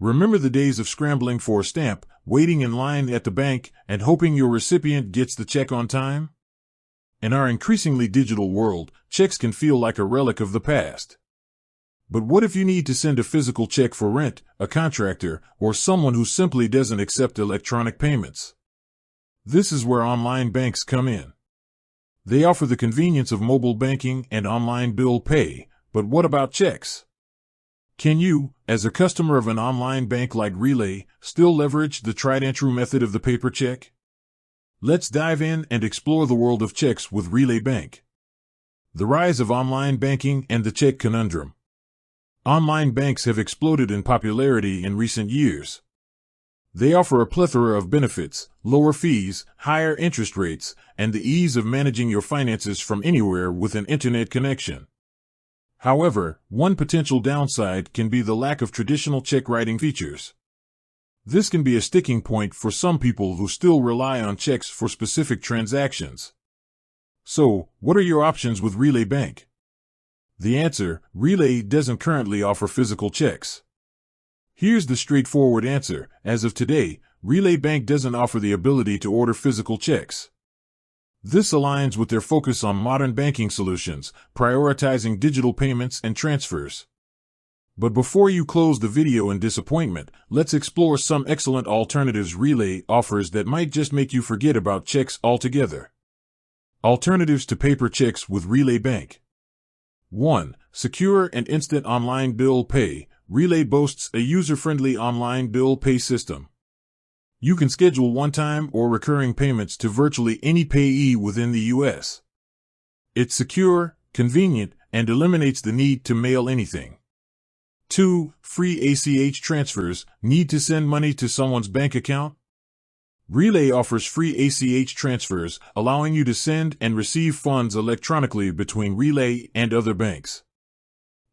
Remember the days of scrambling for a stamp, waiting in line at the bank, and hoping your recipient gets the check on time? In our increasingly digital world, checks can feel like a relic of the past. But what if you need to send a physical check for rent, a contractor, or someone who simply doesn't accept electronic payments? This is where online banks come in. They offer the convenience of mobile banking and online bill pay, but what about checks? Can you, as a customer of an online bank like Relay, still leverage the tried-and-true method of the paper check? Let's dive in and explore the world of checks with Relay Bank. The rise of online banking and the check conundrum. Online banks have exploded in popularity in recent years. They offer a plethora of benefits, lower fees, higher interest rates, and the ease of managing your finances from anywhere with an internet connection. However, one potential downside can be the lack of traditional check writing features. This can be a sticking point for some people who still rely on checks for specific transactions. So, what are your options with Relay Bank? The answer: Relay doesn't currently offer physical checks. Here's the straightforward answer: as of today, Relay Bank doesn't offer the ability to order physical checks. This aligns with their focus on modern banking solutions, prioritizing digital payments and transfers. But before you close the video in disappointment, let's explore some excellent alternatives Relay offers that might just make you forget about checks altogether. Alternatives to paper checks with Relay Bank. 1. Secure and instant online bill pay. Relay boasts a user-friendly online bill pay system. You can schedule one-time or recurring payments to virtually any payee within the U.S. It's secure, convenient, and eliminates the need to mail anything. 2. Free ACH transfers. Need to send money to someone's bank account? Relay offers free ACH transfers, allowing you to send and receive funds electronically between Relay and other banks.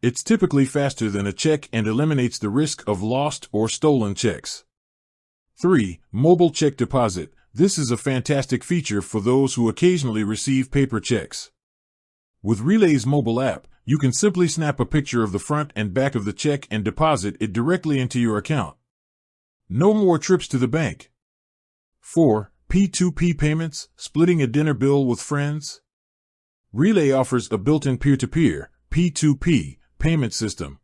It's typically faster than a check and eliminates the risk of lost or stolen checks. 3. Mobile check deposit. This is a fantastic feature for those who occasionally receive paper checks. With Relay's mobile app, you can simply snap a picture of the front and back of the check and deposit it directly into your account. No more trips to the bank. 4. P2P payments, splitting a dinner bill with friends. Relay offers a built-in peer-to-peer, P2P, payment system.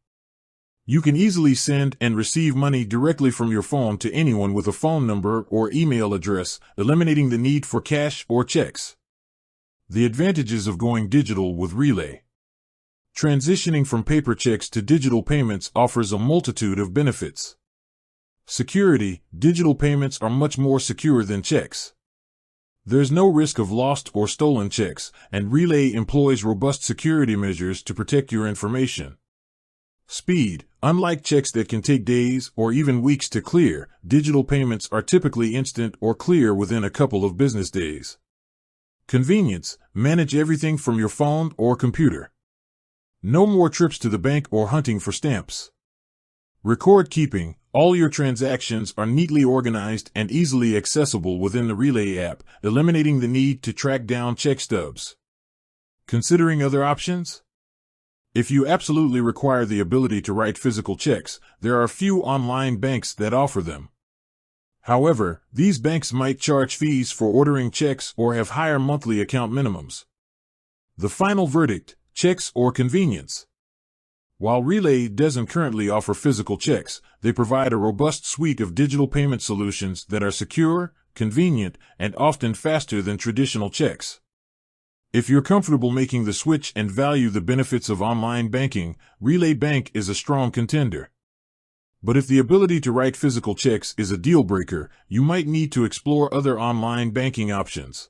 You can easily send and receive money directly from your phone to anyone with a phone number or email address, eliminating the need for cash or checks. The advantages of going digital with Relay. Transitioning from paper checks to digital payments offers a multitude of benefits. Security. Digital payments are much more secure than checks. There's no risk of lost or stolen checks, and Relay employs robust security measures to protect your information. Speed. Unlike checks that can take days or even weeks to clear, digital payments are typically instant or clear within a couple of business days. Convenience. Manage everything from your phone or computer. No more trips to the bank or hunting for stamps. Record keeping. All your transactions are neatly organized and easily accessible within the Relay app, eliminating the need to track down check stubs. Considering other options? If you absolutely require the ability to write physical checks, there are few online banks that offer them. However, these banks might charge fees for ordering checks or have higher monthly account minimums. The final verdict: checks or convenience? While Relay doesn't currently offer physical checks, they provide a robust suite of digital payment solutions that are secure, convenient, and often faster than traditional checks. If you're comfortable making the switch and value the benefits of online banking, Relay Bank is a strong contender. But if the ability to write physical checks is a deal breaker, you might need to explore other online banking options.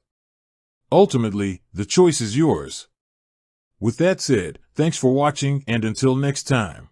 Ultimately, the choice is yours. With that said, thanks for watching, and until next time.